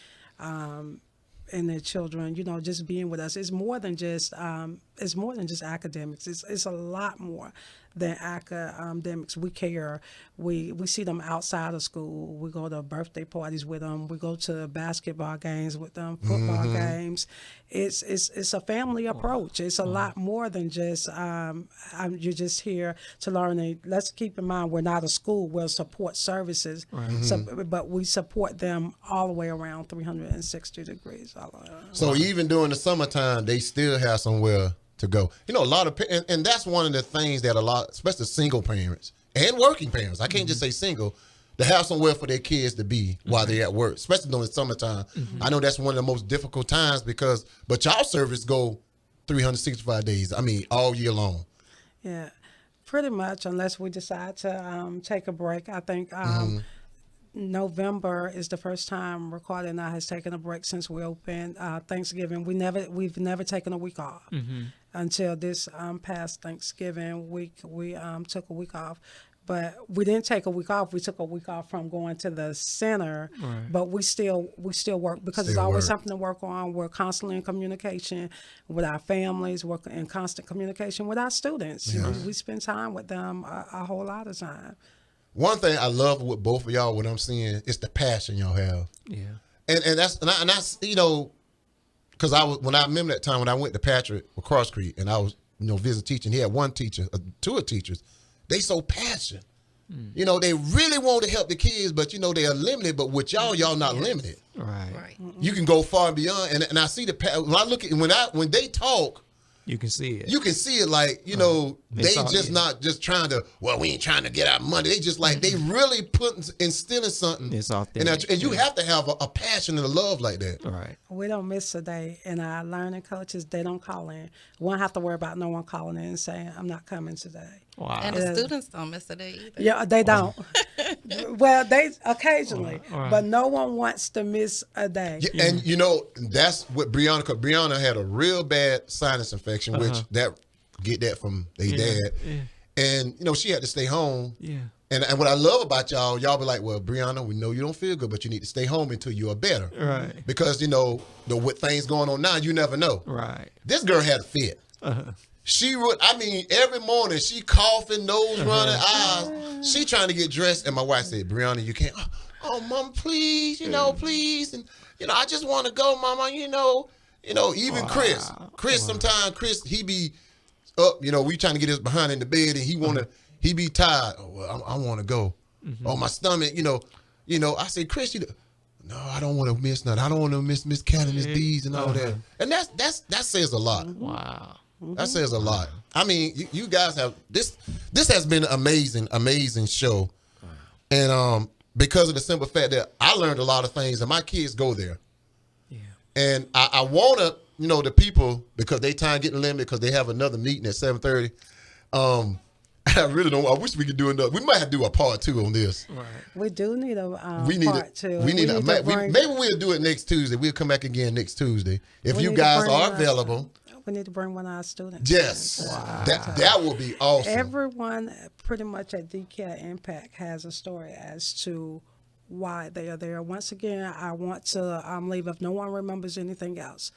in their children. You know, just being with us is more than just academics. It's a lot more than academics. We care. We see them outside of school. We go to birthday parties with them. We go to basketball games with them, football games. It's a family approach. It's a lot more than just you're just here to learn. And let's keep in mind, we're not a school. We're support services, but we support them all the way around 360 degrees. So even during the summertime, they still have somewhere to go. You know, a lot of and that's one of the things that a lot, especially single parents and working parents, I can't just say single, to have somewhere for their kids to be while they're at work, especially during the summertime. I know that's one of the most difficult times but y'all service go 365 days. I mean, all year long. Yeah, pretty much, unless we decide to take a break. I think November is the first time Ricardo and I has taken a break since we opened. Thanksgiving, we've never taken a week off until this past Thanksgiving week. We took a week off, but we didn't take a week off. We took a week off from going to the center, but we still work because there's always something to work on. We're constantly in communication with our families. We're in constant communication with our students. We spend time with them a whole lot of time. One thing I love with both of y'all, what I'm seeing, is the passion y'all have. Yeah. And that's you know, because when I remember that time when I went to Patrick or Cross Creek and I was, you know, visit teaching, he had one teacher, two teachers, they so passionate. You know, they really want to help the kids, but you know, they are limited, but with y'all not limited. Right. You can go far and beyond. And I see when I look at, when they talk, you can see it. You can see it, like, you know, not just trying to, well, we ain't trying to get our money. They just like, they really instilling something. It's authentic. And you have to have a passion and a love like that. Right. We don't miss a day. And our learning coaches, they don't call in. We don't have to worry about no one calling in and saying, I'm not coming today. Wow. And the students don't miss a day either. Yeah, they don't. Well, they occasionally, but no one wants to miss a day. Yeah, and you know, that's what Brianna, because Brianna had a real bad sinus infection, which get that from their dad. Yeah. And, you know, she had to stay home. Yeah. And what I love about y'all be like, well, Brianna, we know you don't feel good, but you need to stay home until you are better. Right. Because, you know, with things going on now, you never know. Right. This girl had a fit. She would, I mean, every morning she coughing, nose running, eyes. She trying to get dressed. And my wife said, Brianna, you can't. Oh, Mom, please, you know, please. And, you know, I just want to go, Mama, you know, even Chris, sometimes he be up, you know, we trying to get his behind in the bed and he be tired. Oh, well, I want to go. Oh, my stomach, you know, I said, Chris, no, I don't want to miss nothing. I don't want to miss Miss Cat and Miss D's and all that. And that says a lot. Wow. That says a lot. I mean, you guys have this has been an amazing show. And because of the simple fact that I learned a lot of things and my kids go there. Yeah. And I want to, the people, because they time getting limited because they have another meeting at 7:30. I really don't. I wish we could do another. We might have to do a part 2 on this. Right. We do need a part 2. Maybe we'll do it next Tuesday. We'll come back again next Tuesday if you guys are available. We need to bring one of our students. Yes, that will be awesome. Everyone pretty much at Dekel Mpact has a story as to why they are there. Once again, I want to leave if no one remembers anything else.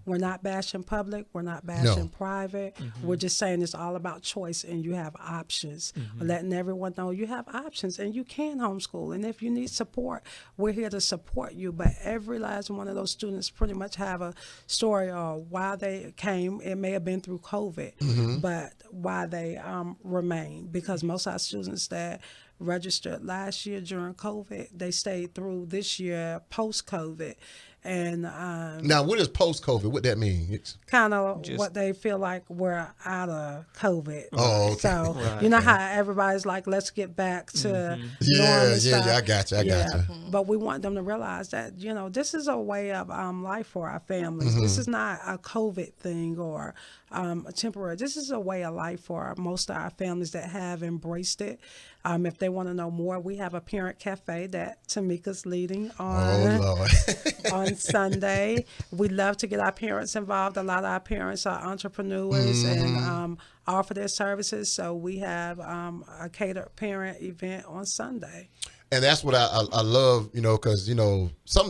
We're not bashing public. We're not bashing private. We're just saying it's all about choice and you have options. We're letting everyone know you have options and you can homeschool. And if you need support, we're here to support you. But every last one of those students pretty much have a story of why they came. It may have been through COVID, but why they remain. Because most of our students that registered last year during COVID, they stayed through this year post-COVID. And now, what is post-COVID? What that mean? It's kind of what they feel like we're out of COVID. Oh, okay. So you know how everybody's like, let's get back to norm and stuff. I got you. But we want them to realize that this is a way of life for our families. This is not a COVID thing or a temporary. This is a way of life for most of our families that have embraced it. If they want to know more, we have a parent cafe that Tamika's leading on Sunday. We love to get our parents involved. A lot of our parents are entrepreneurs and offer their services. So we have a catered parent event on Sunday. And that's what I love, because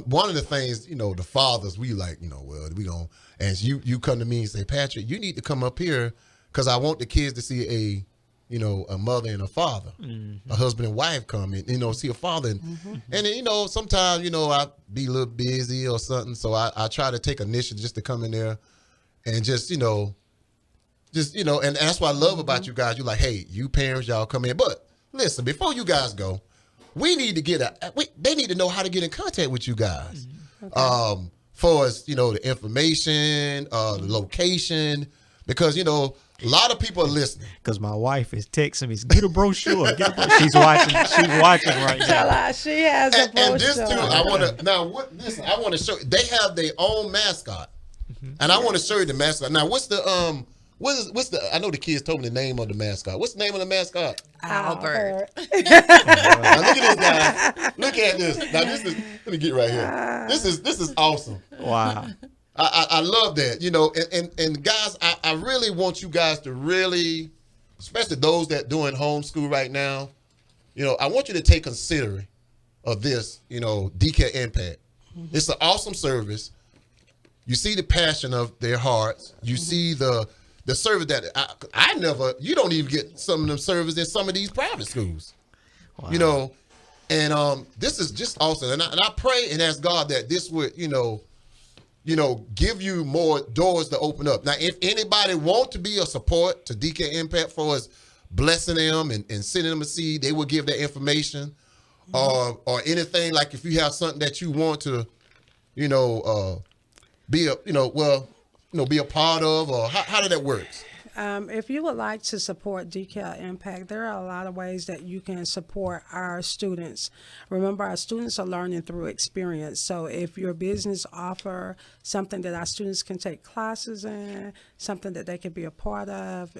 one of the things, the fathers we like, well, we gonna, and you come to me and say, Patrick, you need to come up here because I want the kids to see a mother and a father, a husband and wife come in, see a father. And then, sometimes, I be a little busy or something. So I try to take initiative just to come in there and just, and that's what I love about you guys. You're like, hey, you parents, y'all come in. But listen, before you guys go, we need to they need to know how to get in contact with you guys. Okay. For us, the information, the location, because, a lot of people are listening. Because my wife is texting me, get a brochure. She's watching right now. Tell her she has a brochure. And this too, I want to show you. They have their own mascot. And I want to show you the mascot. Now, what's the I know the kids told me the name of the mascot. What's the name of the mascot? Albert. Now look at this, guys. Look at this. Now let me get right here. This is awesome. Wow. I love that, and guys, I really want you guys to really, especially those that doing homeschool right now, I want you to take consideration of this, Dekel Mpact. It's an awesome service. You see the passion of their hearts. You see the service that you don't even get some of them services in some of these private schools, Wow. And this is just awesome. And I pray and ask God that this would, give you more doors to open up. Now, if anybody want to be a support to Dekel Mpact for us blessing them and sending them a seed, they will give that information or anything. Like if you have something that you want to, be a part of, or how did that work? If you would like to support Dekel Mpact, there are a lot of ways that you can support our students. Remember, our students are learning through experience. So if your business offer something that our students can take classes in, something that they can be a part of,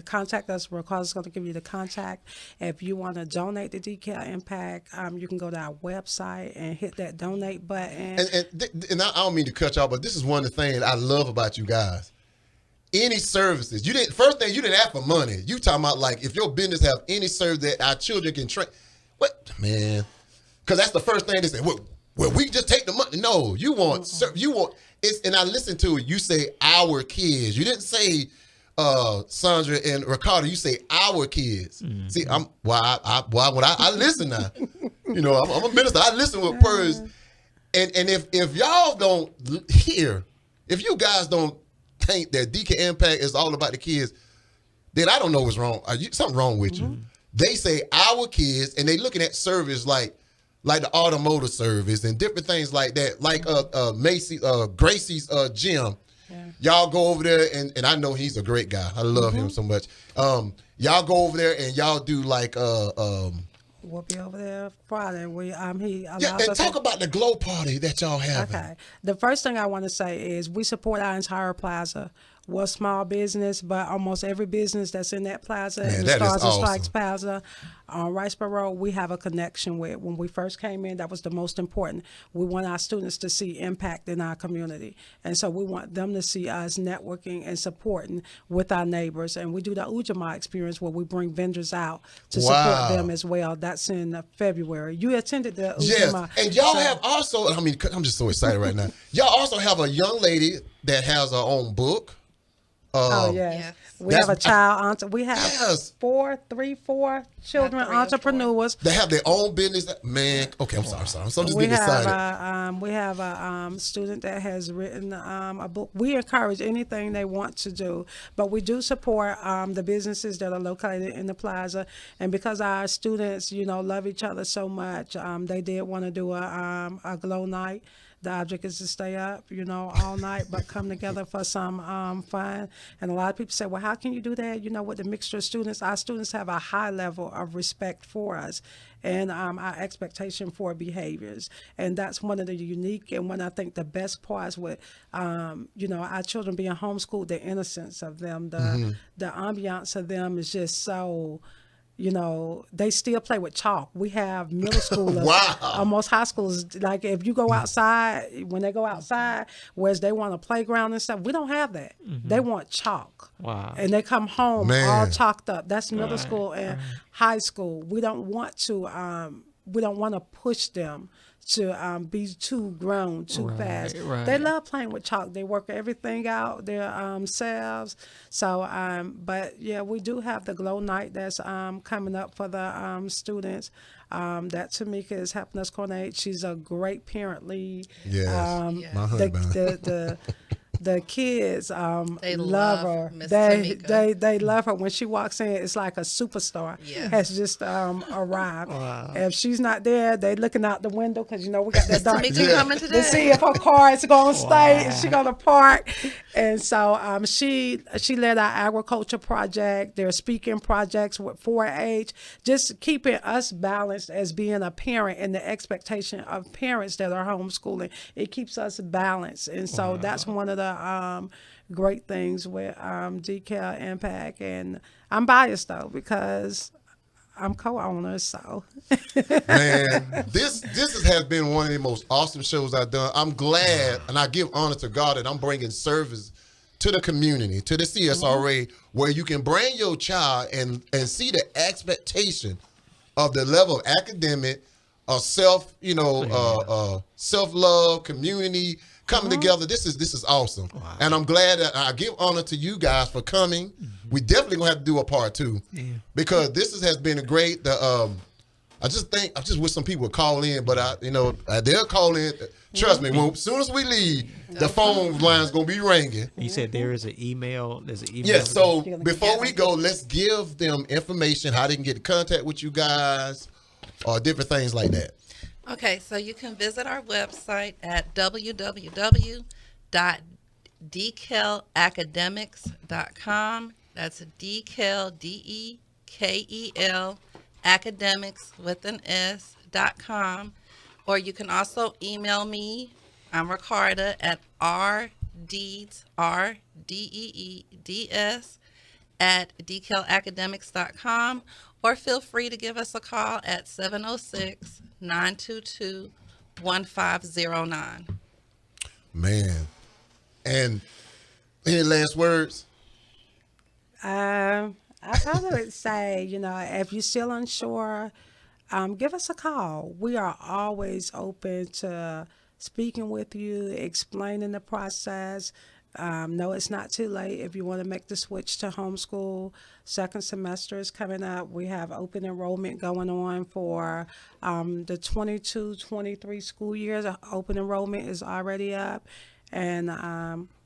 contact us. Ricardo's going to give you the contact. If you want to donate to Dekel Mpact, you can go to our website and hit that donate button. And I don't mean to cut y'all, but this is one of the things I love about you guys. Any services, you didn't ask for money. You talking about like if your business have any service that our children can train. What, man? Because that's the first thing they say. Well, we just take the money. No, you want it's. And I listened to it. You say our kids. You didn't say Sandra and Ricardo. You say our kids. See, when I listen now. I'm a minister. I listen with words. And if y'all don't hear, if you guys don't think that Dekel Mpact is all about the kids, then I don't know what's wrong. Something wrong with you. They say our kids, and they looking at service like like the automotive service and different things like that. Like Gracie's gym. Yeah. Y'all go over there, and I know he's a great guy. I love him so much. Y'all go over there and y'all do like We'll be over there Friday. He allows yeah, and us talk to, about the glow party that y'all have. Okay. The first thing I want to say is we support our entire plaza. We're a small business, but almost every business that's in that plaza, Man, in the that is Stars and Stripes awesome. Plaza, on Riceboro Road, we have a connection with. When we first came in, that was the most important. We want our students to see impact in our community. And so we want them to see us networking and supporting with our neighbors. And we do the Ujamaa experience where we bring vendors out to Wow. support them as well. That's in February. You attended the Yes, Ujamaa. and y'all So- have also, I mean, I'm just so excited right now. Y'all also have a young lady that has her own book. Oh yes. Yes. We have a That's- child. We have Yes. four children 3 or 4. entrepreneurs. They have their own business. Man, okay, I'm sorry. I'm just We getting excited. have a student that has written a book. We encourage anything they want to do, but we do support the businesses that are located in the plaza. And because our students, love each other so much, they did want to do a glow night. The object is to stay up, all night, but come together for some fun. And a lot of people say, well, how can you do that? With the mixture of students, our students have a high level of respect for us and our expectation for behaviors. And that's one of the unique and one I think the best parts with, our children being homeschooled, the innocence of them, the ambiance of them is just so... they still play with chalk. We have middle schoolers, Wow. almost high schoolers. Like if you go outside, when they go outside, whereas they want a playground and stuff, we don't have that. They want chalk. Wow. And they come home Man. all chalked up. That's middle school and high school. We don't want to push them to be too grown too fast. right. They love playing with chalk. They work everything out themselves. So, but yeah, we do have the glow night that's coming up for the students. That Tamika is helping us coordinate. She's a great parent lead. Yes. My The the kids They love love her. Miss They Tamika. they love her. When she walks in, it's like a superstar Yes. has just arrived. If she's not there, they looking out the window because we got that dark. Tamika coming today? To see if her car is going to stay, is she going to park? And so she led our agriculture project, their speaking projects with 4-H, just keeping us balanced as being a parent and the expectation of parents that are homeschooling. It keeps us balanced. And so that's one of the great things with Dekel Mpact. And I'm biased though because I'm co-owner, so. Man, this has been one of the most awesome shows I've done. I'm glad, and I give honor to God that I'm bringing service to the community, to the CSRA, where you can bring your child and see the expectation of the level of academic, self, self-love, community coming together. This is awesome, and I'm glad that I give honor to you guys for coming. We definitely gonna have to do a part 2 because this has been a great. I just wish some people would call in, but they'll call in. Trust me, as soon as we leave, the phone line's gonna be ringing. You said there is an email. There's an email. Yes. So before we go, let's give them information how they can get in contact with you guys, or different things like that. Okay, so you can visit our website at www.dekelacademics.com. That's Dekel, Dekel, academics with an S.com. Or you can also email me. I'm Ricarda at rdeeds, RDEEDS, at dekelacademics.com. Or feel free to give us a call at 706-922-1509. Man, and any last words? I probably would say, if you're still unsure, give us a call. We are always open to speaking with you, explaining the process. No, it's not too late if you want to make the switch to homeschool. Second semester is coming up. We have open enrollment going on for the 22-23 school years. Open enrollment is already up. And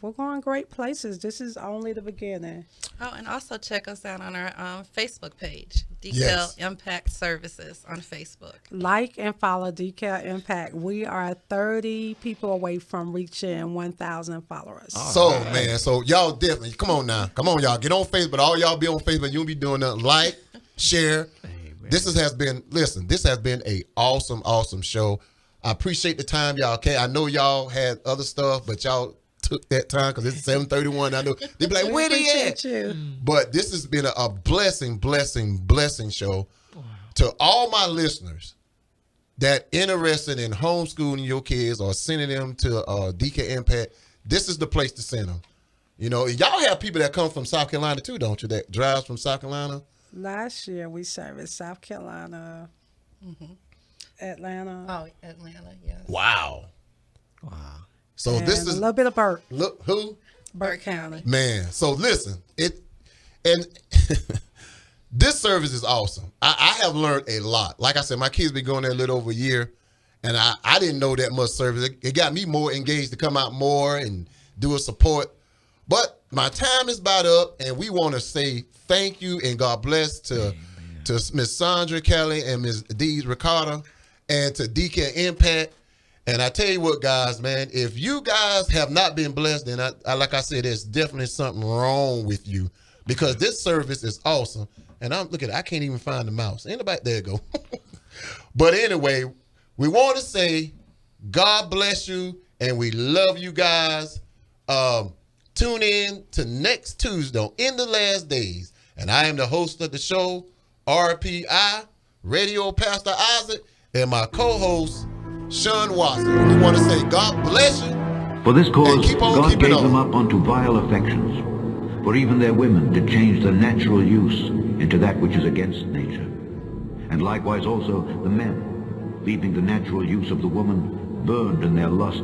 we're going great places. This is only the beginning. Oh, and also check us out on our Facebook page, Dekel Yes. Impact Services on Facebook. Like and follow Dekel Impact. We are 30 people away from reaching 1,000 followers. So, man, so y'all definitely, come on now. Come on, y'all. Get on Facebook. All y'all be on Facebook. You won't be doing nothing. Like, share. This has been a awesome show. I appreciate the time y'all came. I know y'all had other stuff, but y'all took that time because it's 7:31. I know they be like, where they at? You. But this has been a blessing show to all my listeners that interested in homeschooling your kids or sending them to DK Impact. This is the place to send them. You know, y'all have people that come from South Carolina too, don't you? That drives from South Carolina. Last year we serviced South Carolina, Atlanta, Oh, Atlanta, yes. Wow. So and this a is little bit of Burke who? Burke County. Man, so listen, and this service is awesome. I have learned a lot. Like I said, my kids been going there a little over a year, and I didn't know that much service. It got me more engaged to come out more and do a support. But my time is about up, and we want to say thank you and God bless to Miss Sandra Kelly and Miss Dees Ricardo and to DK Impact. And I tell you what, guys, man, if you guys have not been blessed, then like I said, there's definitely something wrong with you because this service is awesome. And I'm looking, I can't even find the mouse. Anybody? There you go. But anyway, we want to say God bless you and we love you guys. Tune in to next Tuesday on In the Last Days. And I am the host of the show, RPI, Radio Pastor Isaac, and my co-host, Sean Watson. We want to say God bless you. For this cause, keep on God keeping gave on. them up unto vile affections. For even their women did change their natural use into that which is against nature. And likewise also the men, leaving the natural use of the woman, burned in their lust